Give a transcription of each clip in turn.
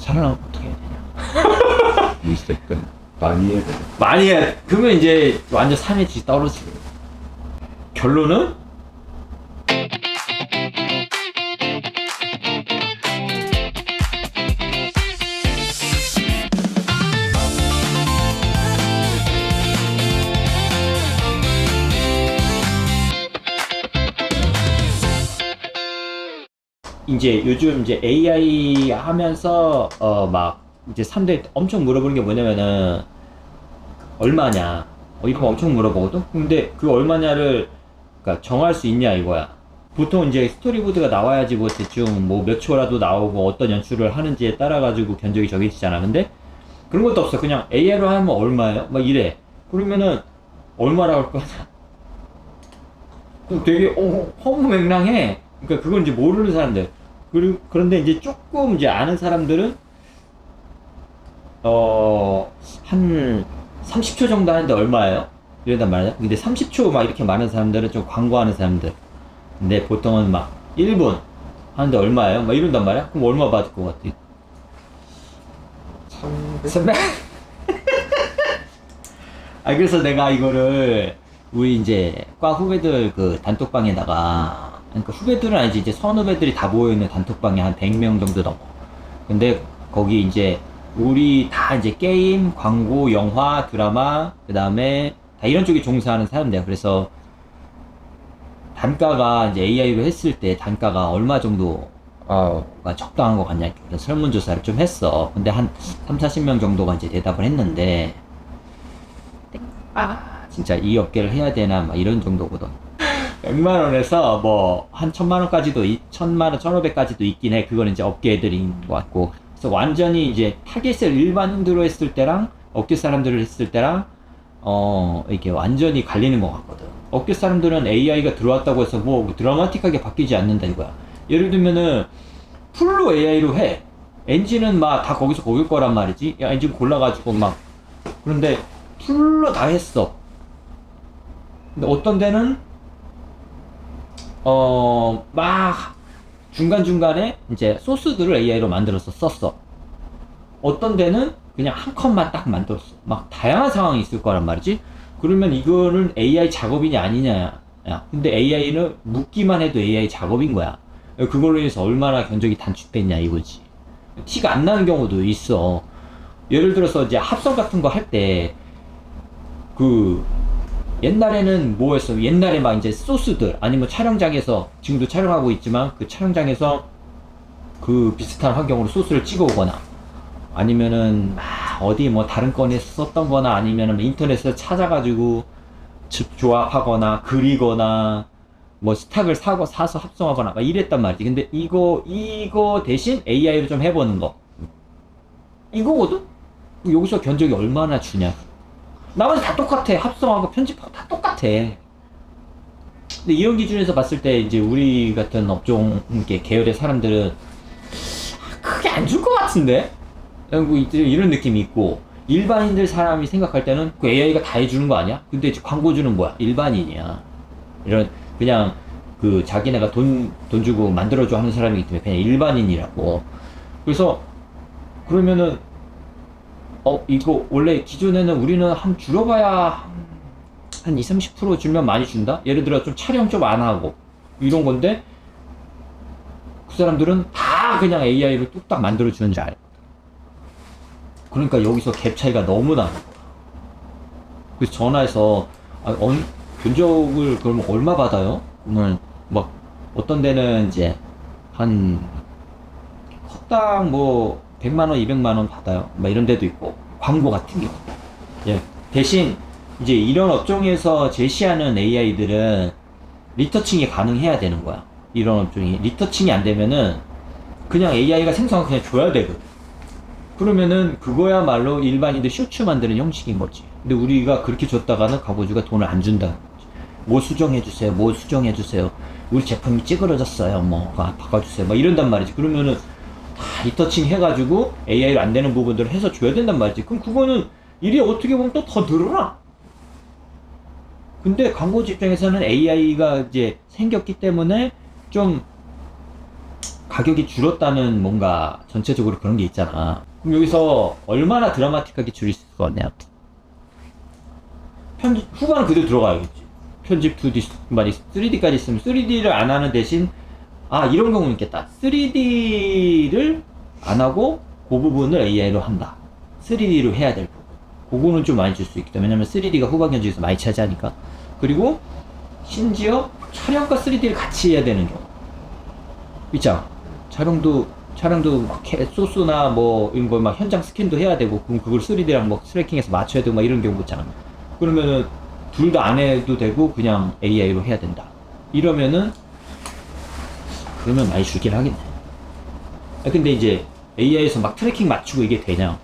살아나면 어떻게 해야 되냐. 리스펙은 많이 해야 돼. 많이 해. 그러면 이제 완전 산에 지 떨어지고. 결론은 이제 요즘 이제 AI 하면서 막 이제 사람들이 엄청 물어보는 게 뭐냐면은 얼마냐 이거 엄청 물어보거든. 근데 그 얼마냐를 그러니까 정할 수 있냐 이거야. 보통 이제 스토리보드가 나와야지 뭐 대충 뭐 몇 초라도 나오고 어떤 연출을 하는지에 따라 가지고 견적이 정해지잖아. 근데 그런 것도 없어. 그냥 AI로 하면 얼마예요? 막 이래. 그러면은 얼마라고 할 거야. 되게 허무맹랑해. 그러니까 그건 이제 모르는 사람들. 그런데 이제 조금 이제 아는 사람들은 한 30초 정도 하는데 얼마예요? 이런단 말이야. 근데 30초 막 이렇게 많은 사람들은 좀 광고하는 사람들. 근데 보통은 막 1분 하는데 얼마예요? 막 이런단 말이야. 그럼 얼마 받을 것 같아? 300? 아, 그래서 내가 이거를 우리 이제 과 후배들 그 단톡방에다가, 그러니까 후배들은 아니지, 이제 선후배들이 다 모여있는 단톡방에 한 100명 정도 넘어. 근데 거기 이제 우리 다 이제 게임, 광고, 영화, 드라마, 그 다음에 다 이런 쪽에 종사하는 사람들이야. 그래서 단가가 이제 AI로 했을 때 단가가 얼마 정도가 적당한 것 같냐. 그래서 설문조사를 좀 했어. 근데 한 3, 40명 정도가 이제 대답을 했는데, 진짜 이 업계를 해야 되나, 막 이런 정도거든. 100만원에서 뭐, 한 1000만원까지도, 1000만원, 1500까지도 있긴 해. 그건 이제 업계 애들인 것 같고. 그래서 완전히 이제 타겟을 일반인으로 했을 때랑, 업계 사람들을 했을 때랑, 이게 완전히 갈리는 것 같거든. 업계 사람들은 AI가 들어왔다고 해서 뭐 드라마틱하게 바뀌지 않는다 이거야. 예를 들면은, 풀로 AI로 해. 엔진은 막 다 거기서 거길 거란 말이지. 야, 엔진 골라가지고 막. 그런데, 풀로 다 했어. 근데 어떤 데는 막 중간중간에 이제 소스들을 AI로 만들어서 썼어. 어떤 데는 그냥 한 컷만 딱 만들었어. 막 다양한 상황이 있을 거란 말이지. 그러면 이거는 AI 작업이냐 아니냐. 야, 근데 AI는 묻기만 해도 AI 작업인 거야. 그걸로 인해서 얼마나 견적이 단축됐냐 이거지. 티가 안 나는 경우도 있어. 예를 들어서 이제 합성 같은 거 할 때 옛날에는 뭐였어? 옛날에 막 이제 소스들, 아니면 촬영장에서, 지금도 촬영하고 있지만, 그 촬영장에서 그 비슷한 환경으로 소스를 찍어 오거나, 아니면은, 어디 뭐 다른 건에서 썼던 거나, 아니면은 인터넷에서 찾아가지고 조합하거나, 그리거나, 뭐 스탁을 사서 합성하거나, 막 이랬단 말이지. 근데 이거 대신 AI로 좀 해보는 거. 이거거든? 여기서 견적이 얼마나 주냐. 나머지 다 똑같아. 합성하고 편집하고 다 똑같아. 근데 이런 기준에서 봤을 때 이제 우리 같은 업종 계열의 사람들은 크게 안 줄 것 같은데? 이런 느낌이 있고, 일반인들 사람이 생각할 때는 그 AI가 다 해주는 거 아니야? 근데 이제 광고주는 뭐야? 일반인이야. 이런 그냥 그 자기네가 돈 주고 만들어줘 하는 사람이기 때문에 그냥 일반인이라고. 그래서 그러면은 이거 원래 기존에는 우리는 한 줄여봐야 한 20, 30% 주면 많이 준다? 예를 들어 좀 촬영 좀 안 하고 이런 건데 그 사람들은 다 그냥 AI로 뚝딱 만들어주는 줄 알거든. 그러니까 여기서 갭 차이가 너무 나는 거야. 그래서 전화해서 견적을 그러면 얼마 받아요? 그러면 막 어떤 데는 이제 한 컷당 뭐 100만원, 200만원 받아요. 막 이런 데도 있고, 광고 같은 경우. 예. 대신, 이제 이런 업종에서 제시하는 AI들은 리터칭이 가능해야 되는 거야. 이런 업종이. 리터칭이 안 되면은, 그냥 AI가 생성을 그냥 줘야 되거든. 그러면은, 그거야말로 일반인들 쇼츠 만드는 형식인 거지. 근데 우리가 그렇게 줬다가는 광고주가 돈을 안 준다는 거지. 뭐 수정해주세요. 뭐 수정해주세요. 우리 제품이 찌그러졌어요. 뭐, 바꿔주세요. 막 이런단 말이지. 그러면은, 리터칭 해가지고 AI로 안 되는 부분들을 해서 줘야 된단 말이지. 그럼 그거는 일이 어떻게 보면 또 더 늘어나. 근데 광고주 입장에서는 AI가 이제 생겼기 때문에 좀 가격이 줄었다는 뭔가 전체적으로 그런 게 있잖아. 그럼 여기서 얼마나 드라마틱하게 줄일 수가 있냐? 후반은 그대로 들어가야겠지. 편집 2D, 만약 3D까지 있으면 3D를 안 하는 대신 이런 경우는 있겠다. 3D를 안 하고 그 부분을 AI로 한다. 3D로 해야 될 부분. 그거는 좀 많이 줄 수 있겠다. 왜냐면 3D가 후반 견적에서 많이 차지하니까. 그리고 심지어 촬영과 3D를 같이 해야 되는 경우 있잖아. 촬영도 막 소스나 뭐 이런 거 막 현장 스캔도 해야 되고, 그럼 그걸 3D랑 뭐 트래킹해서 맞춰야 되고 막 이런 경우 있잖아. 그러면은 둘 다 안 해도 되고 그냥 AI로 해야 된다. 그러면 많이 줄긴 하겠네. 근데 이제 AI에서 막 트래킹 맞추고 이게 되냐?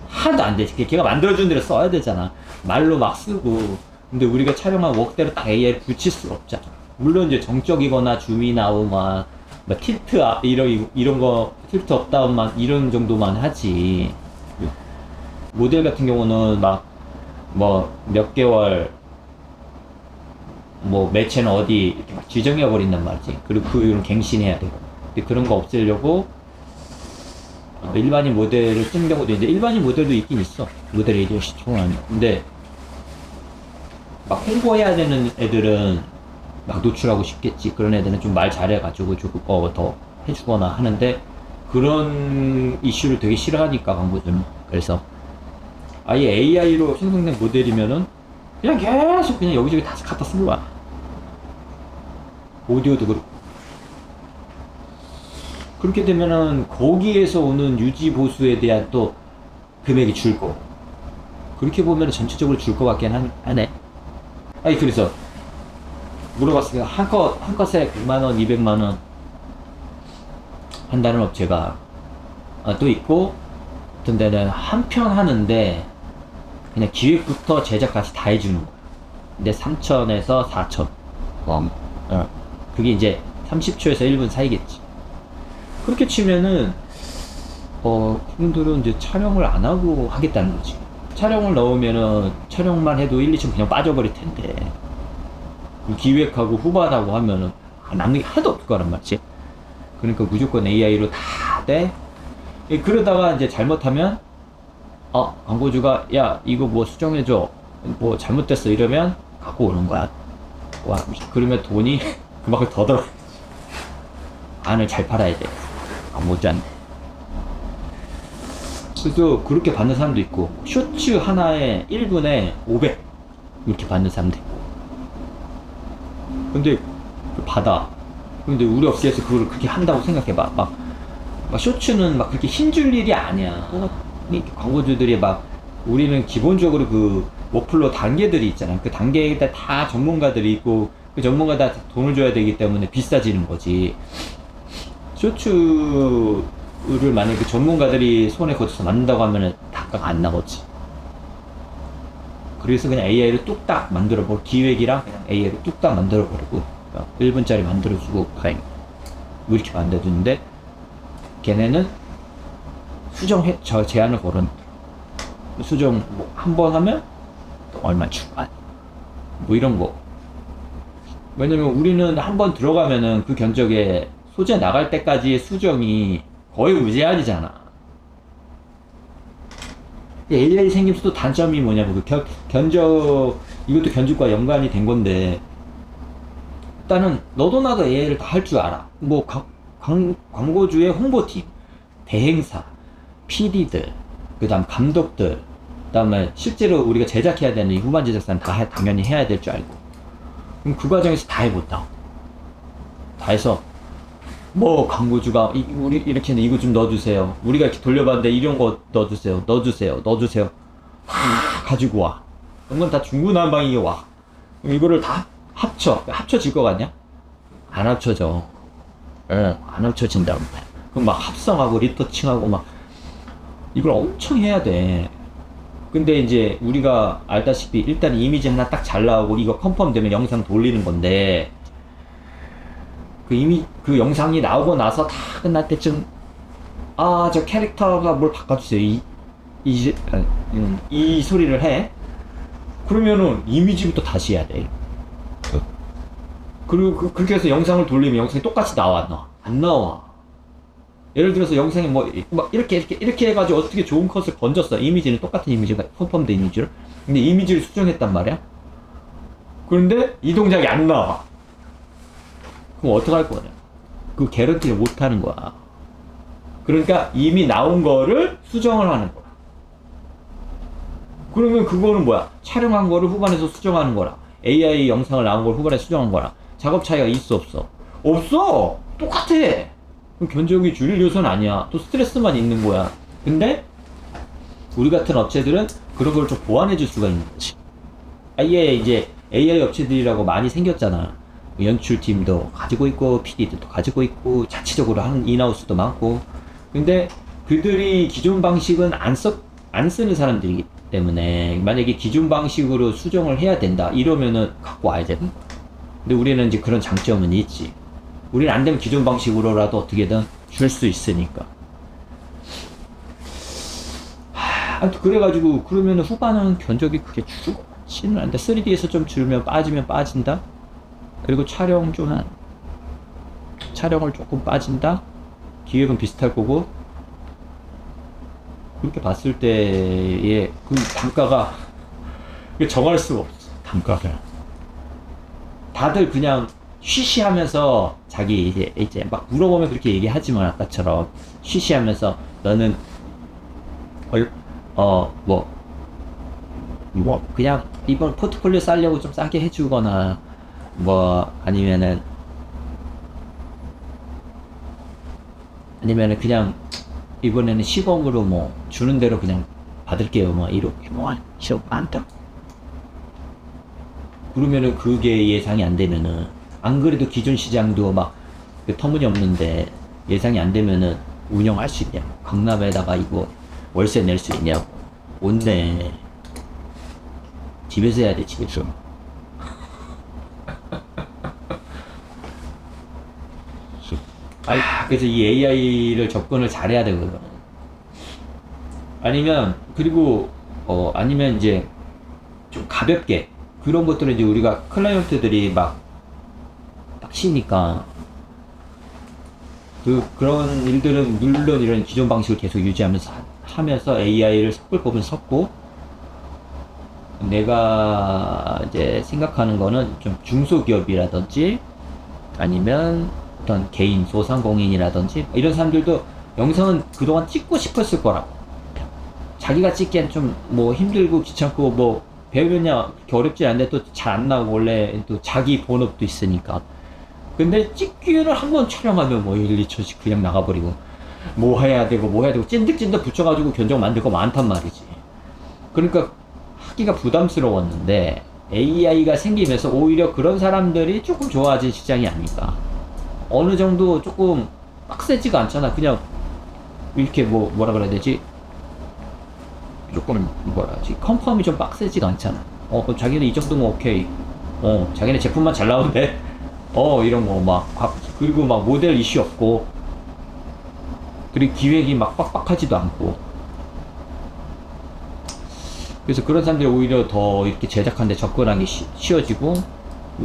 하나도 안 되지. 걔가 만들어준 대로 써야 되잖아. 말로 막 쓰고. 근데 우리가 촬영한 웍대로 딱 AI를 붙일 수가 없잖아. 물론 이제 정적이거나 줌이 나오면 뭐 틸트 이런 거 틸트 업다운만 이런 정도만 하지. 모델 같은 경우는 막 뭐 몇 개월 뭐 매체는 어디 이렇게 막 지정해 버린단 말이지. 그리고 그 이후로 갱신해야 되고. 근데 그런 거 없애려고 일반인 모델을 쓰는 경우도 이제 일반인 모델도 있긴 있어. 모델 에이전시 통한. 근데 막 홍보해야 되는 애들은 막 노출하고 싶겠지. 그런 애들은 좀 말 잘해가지고 조금 더 해주거나 하는데, 그런 이슈를 되게 싫어하니까 광고주는. 그래서 아예 AI로 생성된 모델이면은 그냥 계속 그냥 여기저기 다 갖다 쓰는 거야. 오디오도 그렇고. 그렇게 되면은 거기에서 오는 유지 보수에 대한 또 금액이 줄 거고. 그렇게 보면 전체적으로 줄 것 같긴 하네. 그래서 물어봤으니까 한 컷에 100만원, 200만원 한다는 업체가 또 있고, 어떤 데는 한 편 하는데 그냥 기획부터 제작까지 다 해주는 거야. 근데 3,000에서 4,000. 그게 이제 30초에서 1분 사이겠지. 그렇게 치면은 그분들은 이제 촬영을 안 하고 하겠다는 거지. 촬영을 넣으면은 촬영만 해도 1, 2천 그냥 빠져버릴 텐데, 기획하고 후반하고 하면은 남는 게 하나도 없을 거란 말이지. 그러니까 무조건 AI로 다 돼. 그러다가 이제 잘못하면 광고주가 야 이거 뭐 수정해줘, 뭐 잘못됐어 이러면 갖고 오는 거야. 그러면 돈이 그만큼 더 들어. 안을 잘 팔아야 돼. 못지않네. 그래서 그렇게 받는 사람도 있고, 쇼츠 하나에 1분에 500 이렇게 받는 사람도 있고. 근데 받아. 근데 우리 업계에서 그걸 그렇게 한다고 생각해봐. 막 쇼츠는 막 그렇게 힘줄 일이 아니야. 광고주들이 막, 우리는 기본적으로 그 워플로 단계들이 있잖아. 그 단계에 다 전문가들이 있고, 그 전문가 다 돈을 줘야 되기 때문에 비싸지는 거지. 쇼츠를 만약에 그 전문가들이 손에 거쳐서 만든다고 하면은 단가가 안 나오지. 그래서 그냥 AI를 뚝딱 만들어버리고, 기획이랑 그냥 AI를 뚝딱 만들어버리고, 1분짜리 만들어주고, 뭐 이렇게 만들어주는데, 걔네는 제한을 걸은, 수정 뭐 한 번 하면 또 얼마 추가, 뭐 이런 거. 왜냐면 우리는 한 번 들어가면은 그 견적에 소재 나갈 때까지의 수정이 거의 무제한이잖아. AI 생김수도 단점이 뭐냐면 그 견적, 이것도 견적과 연관이 된 건데, 일단은 너도 나도 AI를 다 할 줄 알아. 뭐 광고주의 홍보팀, 대행사, PD들, 그 다음 감독들, 그 다음에 실제로 우리가 제작해야 되는 이 후반 제작사는 다 당연히 해야 될 줄 알고. 그럼 그 과정에서 다 해본다. 다 해서 뭐 광고주가 우리 이렇게 이거 좀 넣어주세요. 우리가 이렇게 돌려봤는데 이런 거 넣어주세요. 다 가지고 와. 그런 건 다 중구난방이게 와. 그럼 이거를 다 합쳐질 것 같냐? 안 합쳐져. 안 합쳐진다고. 그럼 막 합성하고 리터칭하고 막 이걸 엄청 해야 돼. 근데 이제 우리가 알다시피 일단 이미지 하나 딱 잘 나오고 이거 컨펌 되면 영상 돌리는 건데, 그 영상이 나오고 나서 다 끝날 때쯤 저 캐릭터가 뭘 바꿔주세요. 이 소리를 해. 그러면은 이미지부터 다시 해야 돼. 그리고 그렇게 해서 영상을 돌리면 영상이 똑같이 나와, 안 나와. 예를 들어서 영상에 뭐 이렇게 해가지고 어떻게 좋은 컷을 건졌어. 이미지는 똑같은 이미지가 펌펌드 이미지를. 근데 이미지를 수정했단 말이야. 그런데 이 동작이 안 나와. 그럼 어떡할 거냐? 그 개런티를 못 하는 거야. 그러니까 이미 나온 거를 수정을 하는 거야. 그러면 그거는 뭐야? 촬영한 거를 후반에서 수정하는 거라. AI 영상을 나온 걸 후반에 수정한 거라. 작업 차이가 있어, 없어? 없어! 똑같아! 그럼 견적이 줄일 요소는 아니야. 또 스트레스만 있는 거야. 근데 우리 같은 업체들은 그런 걸 좀 보완해 줄 수가 있는 거지. 아예 이제 AI 업체들이라고 많이 생겼잖아. 연출팀도 가지고 있고 PD도 가지고 있고 자체적으로 하는 인하우스도 많고. 근데 그들이 기존 방식은 안 쓰는 사람들이기 때문에 만약에 기존 방식으로 수정을 해야 된다 이러면은 갖고 와야 되는. 근데 우리는 이제 그런 장점은 있지. 우리는 안 되면 기존 방식으로라도 어떻게든 줄 수 있으니까. 아무튼 그래가지고 그러면은 후반은 견적이 크게 줄지는 않는다. 3D에서 좀 줄면 빠지면 빠진다. 그리고 촬영을 조금 빠진다. 기획은 비슷할 거고. 그렇게 봤을 때의 그 단가가 정할 수가 없어. 단가가. 다들 그냥 쉬쉬하면서 자기 이제 막 물어보면 그렇게 얘기하지만 아까처럼 쉬쉬하면서 너는 뭐 그냥 이번 포트폴리오 싸려고 좀 싸게 해주거나 뭐 아니면은 그냥 이번에는 시범으로 뭐 주는 대로 그냥 받을게요 뭐 이렇게 뭐 시험 많다. 그러면은 그게 예상이 안 되면은 안 그래도 기존 시장도 막 터무니없는데 예상이 안 되면은 운영할 수 있냐고. 강남에다가 이거 월세 낼 수 있냐고. 뭔데 집에서 해야 돼. 집에서. 그래서 이 AI를 접근을 잘해야 되거든. 아니면 이제 좀 가볍게 그런 것들은 이제 우리가 클라이언트들이 막 빡시니까 그런 일들은 물론 이런 기존 방식을 계속 하면서 AI를 섞을 거면 섞고, 내가 이제 생각하는 거는 좀 중소기업이라든지 아니면 어떤 개인 소상공인이라든지 이런 사람들도 영상은 그동안 찍고 싶었을 거라고. 자기가 찍기엔 좀 뭐 힘들고 귀찮고 뭐 배우느냐 그렇게 어렵지 않은데 또 잘 안 나오고 원래 또 자기 본업도 있으니까. 근데 찍기를 한번 촬영하면 뭐 1, 2초씩 그냥 나가버리고 뭐 해야 되고 찐득찐득 붙여가지고 견적 만들 거 많단 말이지. 그러니까 하기가 부담스러웠는데 AI가 생기면서 오히려 그런 사람들이 조금 좋아진 시장이 아닐까. 어느 정도 조금 빡세지가 않잖아. 그냥 이렇게 뭐라 그래야 되지? 조금 컨펌이 좀 빡세지가 않잖아. 그럼 자기는 이 정도면 오케이. 자기네 제품만 잘 나오는데 이런 거 그리고 막 모델 이슈 없고, 그리고 기획이 막 빡빡하지도 않고. 그래서 그런 사람들이 오히려 더 이렇게 제작하는데 접근하기 쉬워지고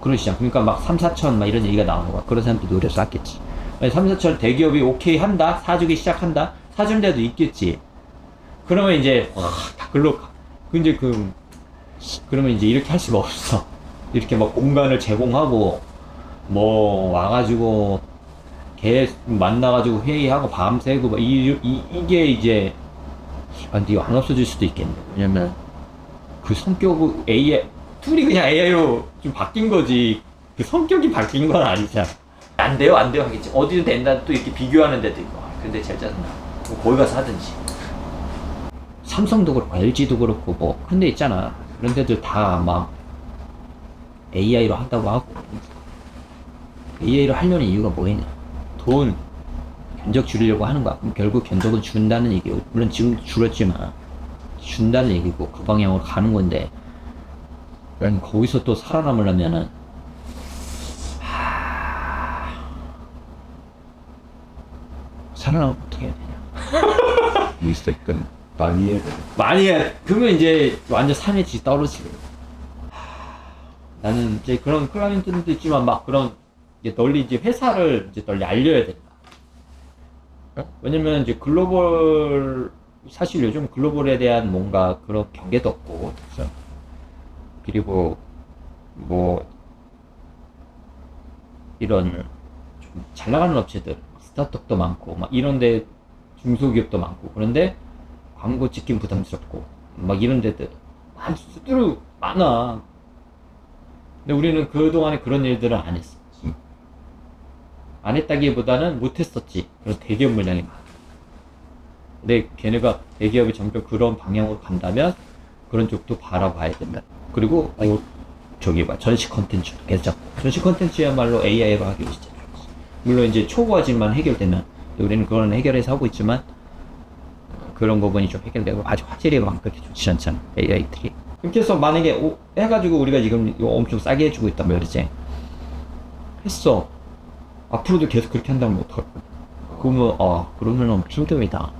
그런 시장. 그러니까 막 3, 4천 막 이런 얘기가 나오는 거야. 그런 사람들이 노래 쌌겠지. 3, 4천 대기업이 오케이 한다, 사주기 시작한다, 사준 데도 있겠지. 그러면 이제 다 글로 가. 그러면 이제 이렇게 할 수가 없어. 이렇게 막 공간을 제공하고 뭐 와가지고 계속 만나가지고 회의하고 밤새고 막 이게 이제 근데 이거 안 없어질 수도 있겠네. 왜냐면 그 성격은 둘이 그냥 AI로 좀 바뀐 거지 그 성격이 바뀐 건 아니잖아. 안 돼요 하겠지. 어디든 된다 또 이렇게 비교하는 데도 있고. 근데 제일 짜증나. 거기 가서 하든지. 삼성도 그렇고 LG도 그렇고 뭐 근데 있잖아. 그런 데들 다 막 AI로 한다고 하고. AI로 하려는 이유가 뭐냐? 돈, 견적 줄이려고 하는 거야. 그럼 결국 견적은 준다는 얘기고, 물론 지금 줄었지만 준다는 얘기고 그 방향으로 가는 건데, 그럼 거기서 또 살아남으려면은 살아남으면 어떻게 해야 되냐? 무조건 많이 해야 돼. 많이 해. 그러면 이제 완전 산에 지 떨어지고. 나는 이제 그런 클라이언트들도 있지만 막 그런 이제 널리 이제 회사를 이제 널리 알려야 된다. 왜냐면 이제 글로벌, 사실 요즘 글로벌에 대한 뭔가 그런 경계도 없고, 그렇죠. 그리고 뭐 이런 좀 잘 나가는 업체들, 스타트업도 많고, 막 이런데 중소기업도 많고, 그런데 광고 찍긴 부담스럽고, 막 이런 데들 수두룩 많아. 근데 우리는 그동안에 그런 일들을 안 했어. 안 했다기보다는 못 했었지. 그런 대기업 물량이 많아. 근데 걔네가 대기업이 점점 그런 방향으로 간다면 그런 쪽도 바라봐야 된다. 그리고 저기 봐, 전시 컨텐츠 계속 전시 컨텐츠야말로 AI로 하기로 시작. 물론 이제 초과지만 해결되면 우리는 그건 해결해서 하고 있지만 그런 부분이 좀 해결되고 아주 화질이 막 그렇게 좋지 않잖아 AI들이. 그렇게 해서 만약에 해가지고 우리가 지금 이거 엄청 싸게 해주고 있단 말이지. 했어. 앞으로도 계속 그렇게 한다면 어떡할 거야? 그러면 그러면은 힘듦이다.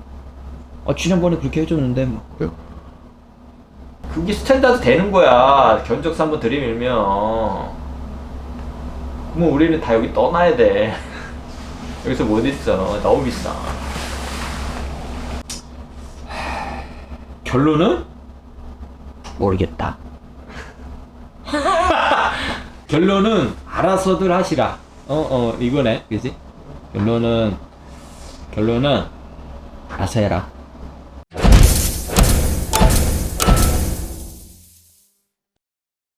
지난번에 그렇게 해줬는데 뭐 그게 스탠다드 되는 거야. 견적서 한번 들이밀면. 그러면 우리는 다 여기 떠나야 돼. 여기서 못 있어. 너무 비싸. 결론은? 모르겠다. 결론은 알아서들 하시라. 이거네. 그지? 결론은 알아서 해라.